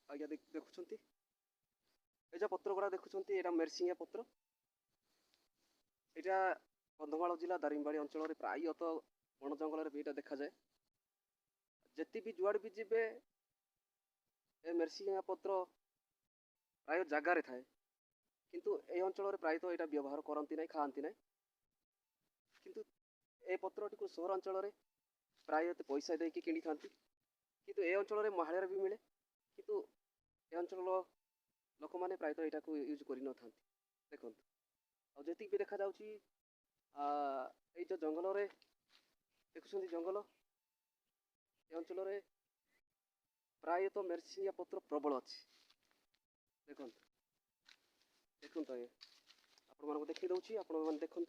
आज्ञा देखुं ये पत्र गुड़ा देखुं यहाँ मेरसिंगा पत्र यहाँ कंधमाल जिला दारिंगबाड़ी अंचल प्रायतः बण जंगल भी देखा जाए जति भी जुआड़ भी जीवे ए मेरसिंगा पत्र प्राय जगार थाए किंतु ए अंचल प्रायतः यहाँ व्यवहार करती ना खाती ना किंतु ए पत्र टी सहर अंचल प्राय पैसा देकी किणी खाती किंतु ए अंचल महालय भी मिले किंतु ए अंचल लोक मैंने प्रायतः यहाँ को यूज कर देखो आती भी देखा जो जंगल देखुं जंगल ए अंचल प्रायतः मेरसिंगा पत्र प्रबल अच्छी देखो देखो आपण देखी दूसरी आपण मैंने देखु